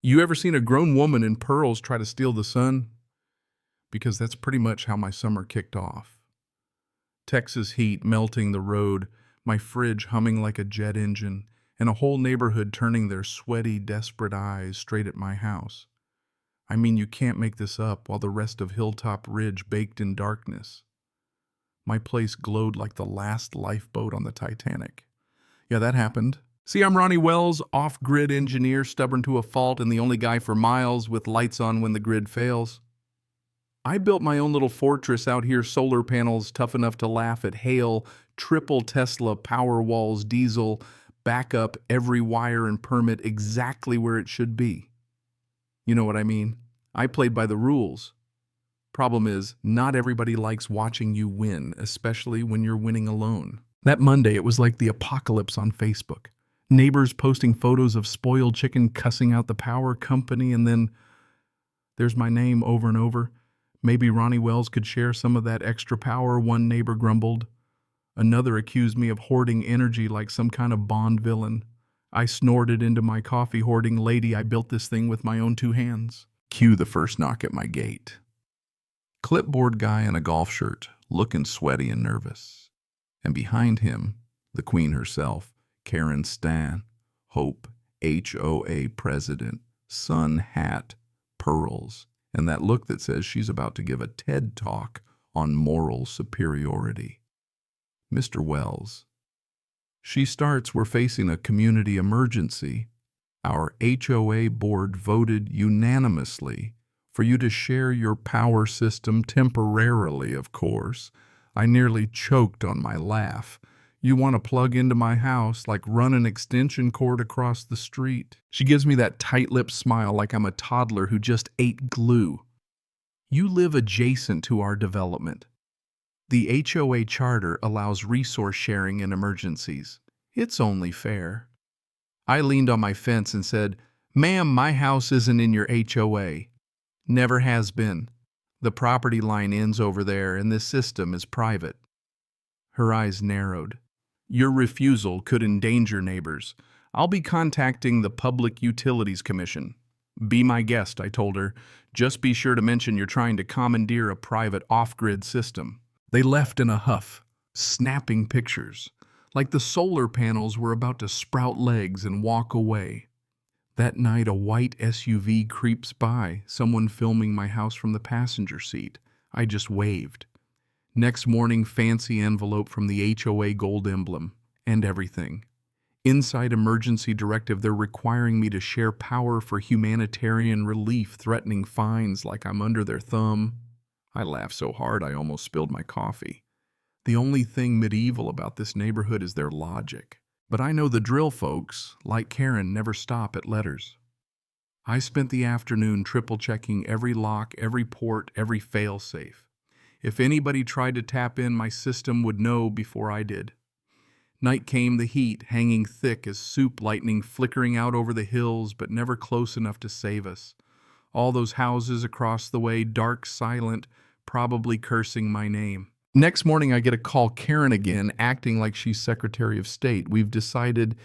You ever seen a grown woman in pearls try to steal the sun? Because that's pretty much how my summer kicked off. Texas heat melting the road, my fridge humming like a jet engine, and a whole neighborhood turning their sweaty, desperate eyes straight at my house. I mean, you can't make this up while the rest of Hilltop Ridge baked in darkness. My place glowed like the last lifeboat on the Titanic. Yeah, that happened. See, I'm Ronnie Wells, off-grid engineer, stubborn to a fault, and the only guy for miles with lights on when the grid fails. I built my own little fortress out here, solar panels tough enough to laugh at hail, triple Tesla power walls, diesel, backup, every wire and permit exactly where it should be. You know what I mean? I played by the rules. Problem is, not everybody likes watching you win, especially when you're winning alone. That Monday, it was like the apocalypse on Facebook. Neighbors posting photos of spoiled chicken cussing out the power company, and then there's my name over and over. Maybe Ronnie Wells could share some of that extra power, one neighbor grumbled. Another accused me of hoarding energy like some kind of Bond villain. I snorted into my coffee hoarding lady, I built this thing with my own two hands. Cue the first knock at my gate. Clipboard guy in a golf shirt, looking sweaty and nervous. And behind him, the queen herself, Karen Stan, Hope, HOA president, sun hat, pearls, and that look that says she's about to give a TED talk on moral superiority. Mr. Wells. She starts, we're facing a community emergency. Our HOA board voted unanimously for you to share your power system temporarily, of course. I nearly choked on my laugh. You want to plug into my house, like run an extension cord across the street. She gives me that tight-lipped smile like I'm a toddler who just ate glue. You live adjacent to our development. The HOA charter allows resource sharing in emergencies. It's only fair. I leaned on my fence and said, "Ma'am, my house isn't in your HOA. Never has been. The property line ends over there and this system is private." Her eyes narrowed. "Your refusal could endanger neighbors. I'll be contacting the Public Utilities Commission." "Be my guest," I told her. "Just be sure to mention you're trying to commandeer a private off-grid system." They left in a huff, snapping pictures, like the solar panels were about to sprout legs and walk away. That night, a white SUV creeps by, someone filming my house from the passenger seat. I just waved. Next morning, fancy envelope from the HOA gold emblem, and everything. Inside emergency directive, they're requiring me to share power for humanitarian relief, threatening fines like I'm under their thumb. I laughed so hard I almost spilled my coffee. The only thing medieval about this neighborhood is their logic. But I know the drill folks, like Karen, never stop at letters. I spent the afternoon triple-checking every lock, every port, every fail-safe. If anybody tried to tap in, my system would know before I did. Night came, the heat hanging thick as soup lightning flickering out over the hills, but never close enough to save us. All those houses across the way, dark, silent, probably cursing my name. Next morning, I get a call, Karen again, acting like she's Secretary of State. "We've decided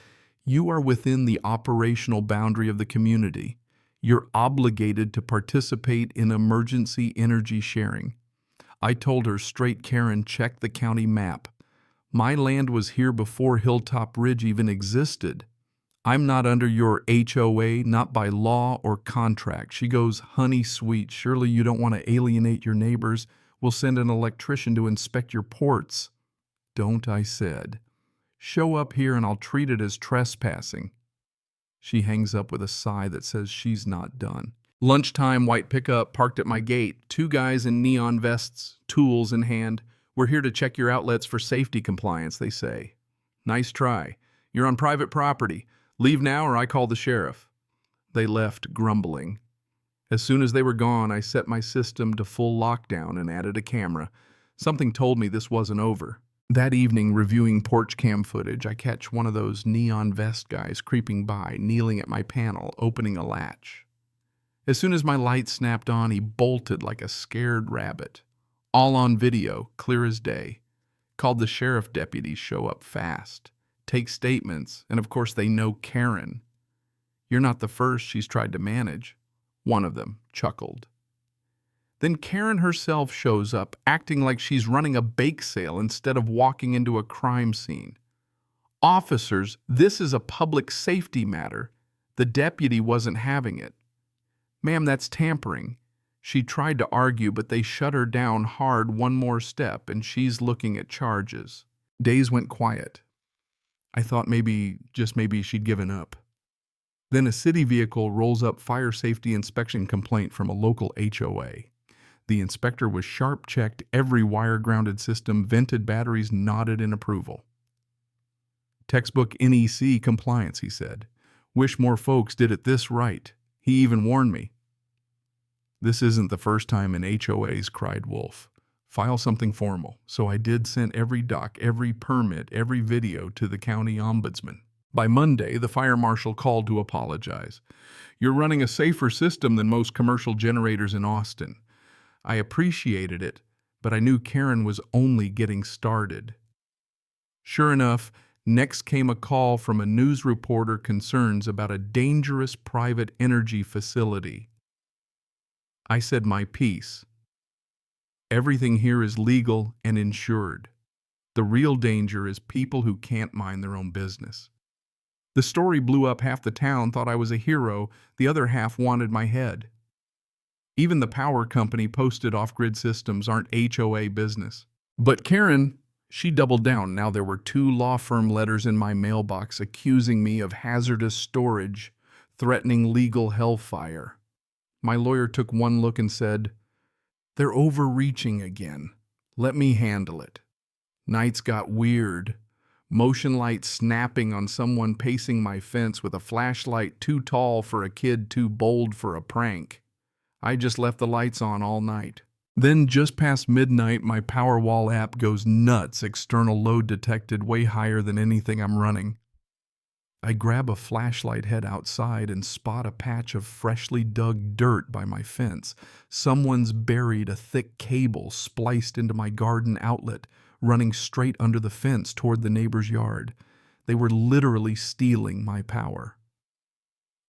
you are within the operational boundary of the community. You're obligated to participate in emergency energy sharing." I told her straight, "Karen, check the county map. My land was here before Hilltop Ridge even existed. I'm not under your HOA, not by law or contract." She goes, "Honey sweet, surely you don't want to alienate your neighbors. We'll send an electrician to inspect your ports." "Don't," I said. "Show up here and I'll treat it as trespassing." She hangs up with a sigh that says she's not done. Lunchtime, white pickup parked at my gate. Two guys in neon vests, tools in hand. "We're here to check your outlets for safety compliance," they say. "Nice try. You're on private property. Leave now or I call the sheriff." They left, grumbling. As soon as they were gone, I set my system to full lockdown and added a camera. Something told me this wasn't over. That evening, reviewing porch cam footage, I catch one of those neon vest guys creeping by, kneeling at my panel, opening a latch. As soon as my light snapped on, he bolted like a scared rabbit. All on video, clear as day. Called the sheriff deputies, show up fast. Take statements, and of course they know Karen. You're not the first she's tried to manage. One of them chuckled. Then Karen herself shows up, acting like she's running a bake sale instead of walking into a crime scene. Officers, this is a public safety matter. The deputy wasn't having it. Ma'am, that's tampering. She tried to argue, but they shut her down hard one more step, and she's looking at charges. Days went quiet. I thought just maybe she'd given up. Then a city vehicle rolls up fire safety inspection complaint from a local HOA. The inspector was sharp-checked every wire-grounded system, vented batteries nodded in approval. Textbook NEC compliance, he said. Wish more folks did it this right. He even warned me. This isn't the first time in HOAs, cried Wolf. File something formal. So I did send every doc, every permit, every video to the county ombudsman. By Monday, the fire marshal called to apologize. You're running a safer system than most commercial generators in Austin. I appreciated it, but I knew Karen was only getting started. Sure enough, next came a call from a news reporter concerns about a dangerous private energy facility. I said my piece. Everything here is legal and insured. The real danger is people who can't mind their own business. The story blew up. Half the town thought I was a hero, the other half wanted my head. Even the power company posted off-grid systems aren't HOA business. But Karen, she doubled down. Now there were 2 law firm letters in my mailbox accusing me of hazardous storage, threatening legal hellfire. My lawyer took one look and said, "They're overreaching again. Let me handle it." Nights got weird. Motion light snapping on someone pacing my fence with a flashlight too tall for a kid, too bold for a prank. I just left the lights on all night. Then just past midnight, my Powerwall app goes nuts. External load detected, way higher than anything I'm running. I grab a flashlight, head outside, and spot a patch of freshly dug dirt by my fence. Someone's buried a thick cable spliced into my garden outlet, running straight under the fence toward the neighbor's yard. They were literally stealing my power.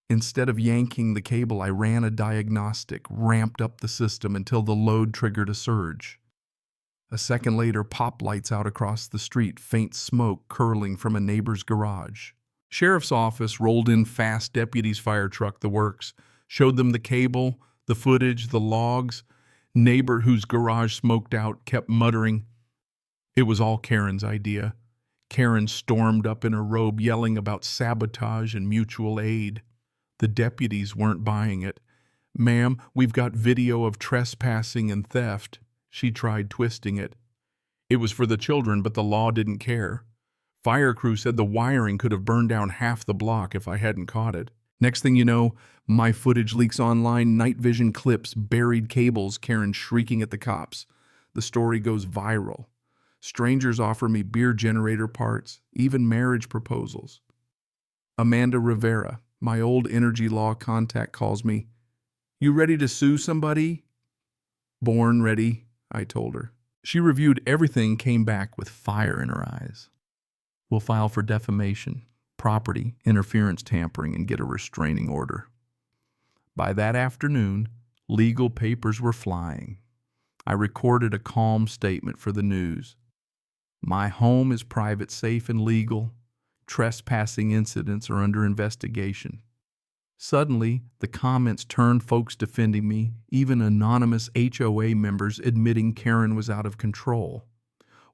Instead of yanking the cable, I ran a diagnostic, ramped up the system until the load triggered a surge. A second later, pop lights out across the street, faint smoke curling from a neighbor's garage. Sheriff's office rolled in fast, deputy's fire truck, the works. Showed them the cable, the footage, the logs. Neighbor whose garage smoked out kept muttering. It was all Karen's idea. Karen stormed up in her robe, yelling about sabotage and mutual aid. The deputies weren't buying it. "Ma'am, we've got video of trespassing and theft." She tried twisting it. It was for the children, but the law didn't care. Fire crew said the wiring could have burned down half the block if I hadn't caught it. Next thing you know, my footage leaks online, night vision clips, buried cables, Karen shrieking at the cops. The story goes viral. Strangers offer me beer generator parts, even marriage proposals. Amanda Rivera, my old energy law contact, calls me. "You ready to sue somebody?" "Born ready," I told her. She reviewed everything, came back with fire in her eyes. "We'll file for defamation, property, interference, tampering, and get a restraining order." By that afternoon, legal papers were flying. I recorded a calm statement for the news. My home is private, safe, and legal. Trespassing incidents are under investigation. Suddenly, the comments turned, folks defending me, even anonymous HOA members admitting Karen was out of control.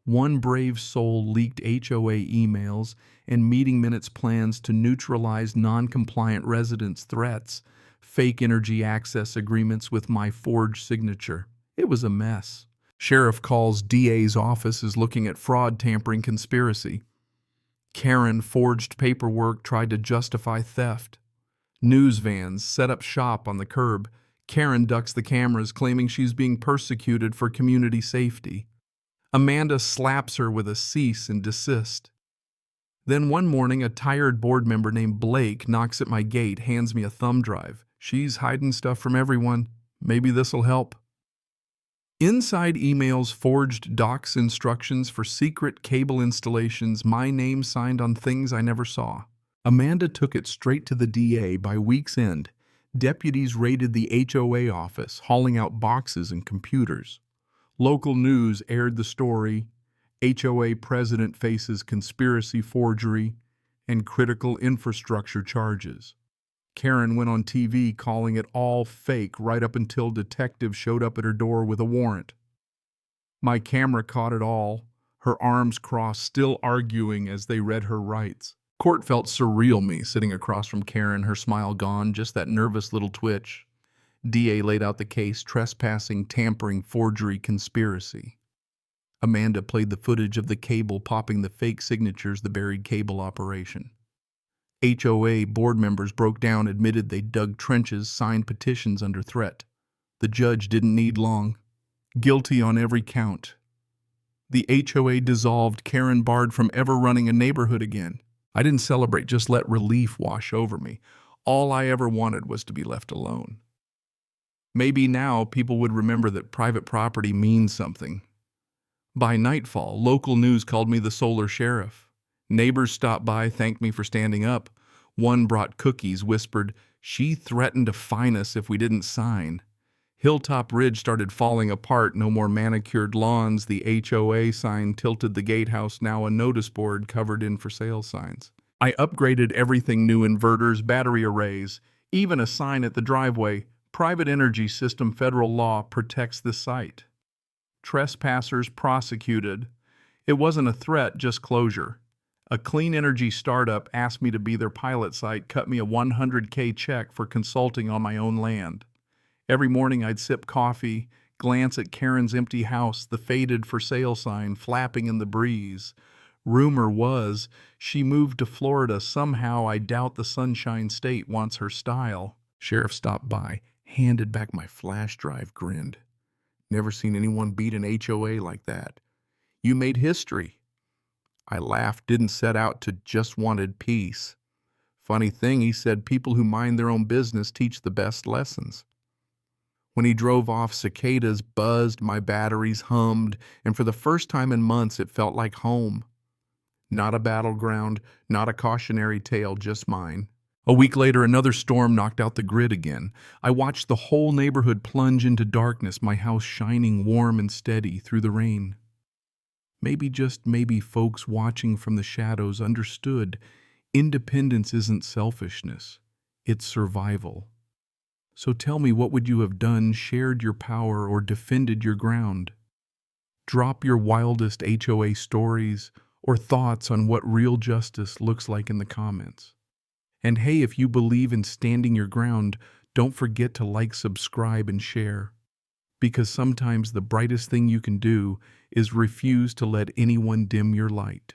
One brave soul leaked HOA emails and meeting minutes plans to neutralize non-compliant residents' threats, fake energy access agreements with my forged signature. It was a mess. Sheriff calls DA's office is looking at fraud, tampering, conspiracy. Karen forged paperwork, tried to justify theft. News vans set up shop on the curb. Karen ducks the cameras, claiming she's being persecuted for community safety. Amanda slaps her with a cease and desist. Then one morning, a tired board member named Blake knocks at my gate, hands me a thumb drive. "She's hiding stuff from everyone. Maybe this'll help." Inside emails, forged docs, instructions for secret cable installations, my name signed on things I never saw. Amanda took it straight to the DA. By week's end, deputies raided the HOA office, hauling out boxes and computers. Local news aired the story: HOA president faces conspiracy, forgery, and critical infrastructure charges. Karen went on TV calling it all fake right up until detectives showed up at her door with a warrant. My camera caught it all, her arms crossed, still arguing as they read her rights. Court felt surreal, me sitting across from Karen, her smile gone, just that nervous little twitch. DA laid out the case: trespassing, tampering, forgery, conspiracy. Amanda played the footage of the cable popping the fake signatures, the buried cable operation. HOA board members broke down, admitted they dug trenches, signed petitions under threat. The judge didn't need long. Guilty on every count. The HOA dissolved, Karen barred from ever running a neighborhood again. I didn't celebrate, just let relief wash over me. All I ever wanted was to be left alone. Maybe now people would remember that private property means something. By nightfall, local news called me the solar sheriff. Neighbors stopped by, thanked me for standing up. One brought cookies, whispered, she threatened to fine us if we didn't sign. Hilltop Ridge started falling apart, no more manicured lawns. The HOA sign tilted the gatehouse, now a notice board covered in for sale signs. I upgraded everything: new inverters, battery arrays, even a sign at the driveway: private energy system, federal law protects this site. Trespassers prosecuted. It wasn't a threat, just closure. A clean energy startup asked me to be their pilot site, cut me a $100K check for consulting on my own land. Every morning I'd sip coffee, glance at Karen's empty house, the faded for sale sign flapping in the breeze. Rumor was she moved to Florida somehow. I doubt the Sunshine State wants her style. Sheriff stopped by, handed back my flash drive, grinned. Never seen anyone beat an HOA like that. You made history. I laughed, didn't set out to, just wanted peace. Funny thing, he said, people who mind their own business teach the best lessons. When he drove off, cicadas buzzed, my batteries hummed, and for the first time in months it felt like home. Not a battleground, not a cautionary tale, just mine. A week later, another storm knocked out the grid again. I watched the whole neighborhood plunge into darkness, my house shining warm and steady through the rain. Maybe, just maybe, folks watching from the shadows understood independence isn't selfishness, it's survival. So tell me, what would you have done, shared your power, or defended your ground? Drop your wildest HOA stories or thoughts on what real justice looks like in the comments. And hey, if you believe in standing your ground, don't forget to like, subscribe, and share. Because sometimes the brightest thing you can do is refuse to let anyone dim your light.